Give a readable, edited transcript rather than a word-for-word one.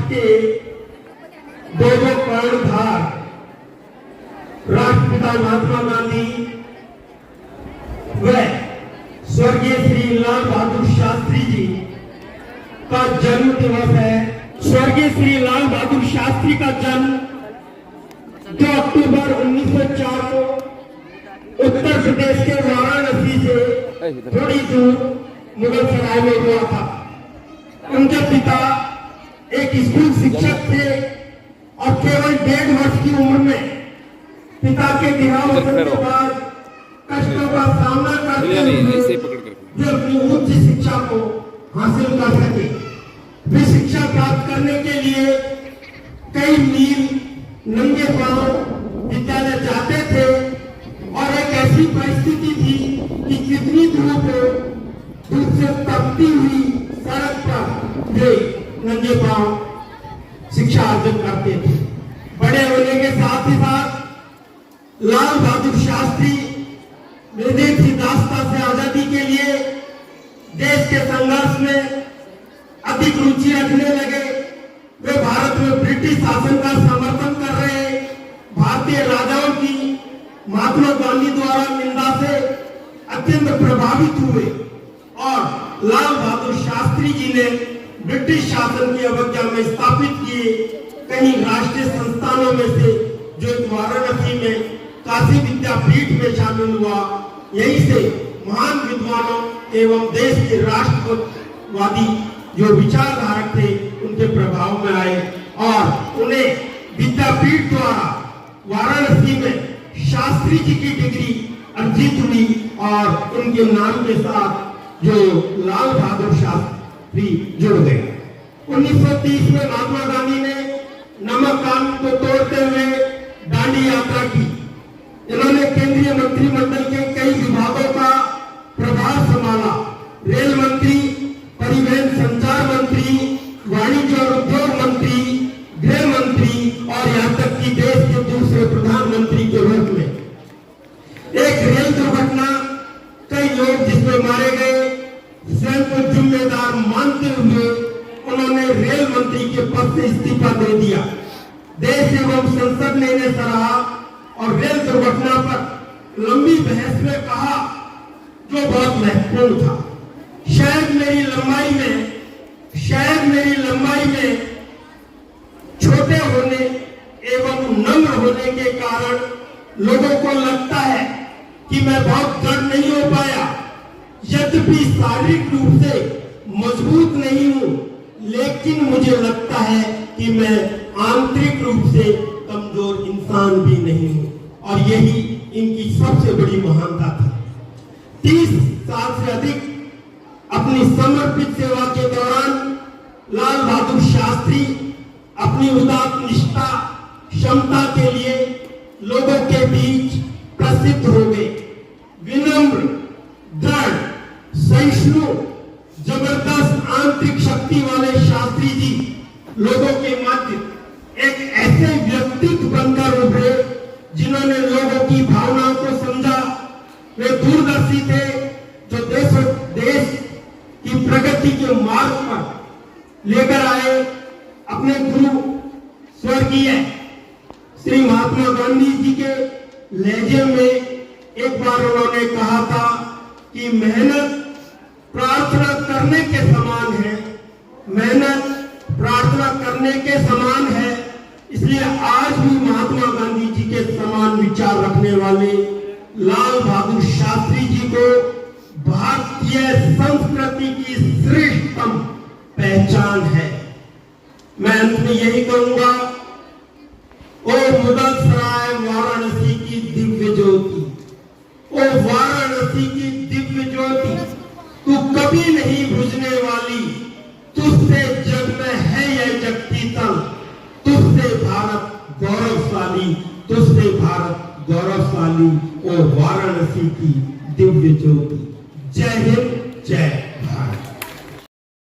के दो कर्णधार राष्ट्रपिता महात्मा गांधी व स्वर्गीय श्री लाल बहादुर शास्त्री जी का जन्म दिवस है। स्वर्गीय श्री लाल बहादुर शास्त्री का जन्म 2 अक्टूबर 1904 को उत्तर प्रदेश के वाराणसी से थोड़ी दूर मुगल सराय में हुआ था। उनके पिता एक स्कूल शिक्षक थे और केवल 1.5 वर्ष की उम्र में पिता के देहांत होने के बाद कष्टों का सामना करते हुए जो अपनी उच्च शिक्षा को हासिल कर सके। वे शिक्षा प्राप्त करने के लिए कई मील नंगे पांव विद्यालय जाते थे और एक ऐसी परिस्थिति थी कि कितनी धूप से तपती हुई सड़क पर वे नंगे पांव शिक्षा अर्जन करते थे। बड़े होने के साथ ही साथ लाल बहादुर शास्त्री विदेशी दास्ता से आजादी के लिए देश के संघर्ष में अधिक रुचि रखने लगे। वे भारत में ब्रिटिश शासन का समर्थन कर रहे भारतीय राजाओं की महात्मा गांधी द्वारा निंदा से अत्यंत प्रभावित हुए और लाल बहादुर शास्त्री जी ने ब्रिटिश शासन की अवज्ञा में स्थापित किए कई राष्ट्रीय संस्थानों में से जो वाराणसी में काशी विद्यापीठ में शामिल हुआ। यही से महान विद्वानों एवं देश के राष्ट्रवादी जो विचारधारक थे उनके प्रभाव में आए और उन्हें विद्यापीठ द्वारा वाराणसी में शास्त्री जी की डिग्री अर्जित हुई और उनके नाम के साथ जो लाल बहादुर शास्त्री जुड़ गए। 1930 में महात्मा गांधी ने नमक कानून को तोड़ते हुए दांडी यात्रा की। इन्होंने केंद्रीय मंत्रिमंडल के कई विभागों का प्रभार संभाला। रेल मंत्री, परिवहन संचार मंत्री, वाणिज्य और उद्योग मंत्री, गृह मंत्री और यहाँ तक कि देश के दूसरे प्रधानमंत्री के रूप में। एक रेल दुर्घटना कई लोग जिसमें मारे गए स्वयं को जिम्मेदार मानते हुए उन्होंने रेल मंत्री के पद से इस्तीफा दे दिया। देश एवं संसद ने इन्हें सराहा और रेल दुर्घटना पर लंबी बहस में कहा जो बहुत महत्वपूर्ण था। शायद मेरी लंबाई में छोटे होने एवं नम्र होने के कारण लोगों को लगता है कि मैं बहुत दृढ़ नहीं हो पाया। यद्यपि शारीरिक रूप से मजबूत नहीं हूं, लेकिन मुझे लगता है कि मैं आंतरिक रूप से कमजोर इंसान भी नहीं हूं और यही इनकी सबसे बड़ी महानता थी। 30 साल से अधिक अपनी समर्पित सेवा के दौरान लाल बहादुर शास्त्री अपनी उदात्त निष्ठा क्षमता के लिए लोगों के बीच प्रसिद्ध हो गए। विनम्र, दृढ़, सहिष्णु, जबरदस्त आंतरिक शक्ति वाले शास्त्री जी लोगों के मध्य एक ऐसे व्यक्तित्व बनकर उभरे जिन्होंने लोगों की भावनाओं को समझा। वे दूरदर्शी थे जो देश की प्रगति के मार्ग पर लेकर आए। अपने गुरु स्वर्गीय श्री महात्मा गांधी जी के लहजे में एक बार उन्होंने कहा था कि मेहनत प्रार्थना करने के समान है, मेहनत प्रार्थना करने के समान है। इसलिए आज भी महात्मा गांधी जी के समान विचार रखने वाले लाल बहादुर शास्त्री जी को भारतीय संस्कृति की श्रेष्ठतम पहचान है। मैं अंत में यही कहूंगा, ओ मुगल सराय वाराणसी की दिव्य ज्योति, ओ वाराणसी की दिव्य ज्योति, तू कभी नहीं बुझने वाली, तुझसे जग में है यह जगती तल, तुझसे भारत गौरवशाली, तुझसे भारत गौरवशाली, ओ वाराणसी की दिव्य ज्योति। जय हिंद, जय भारत।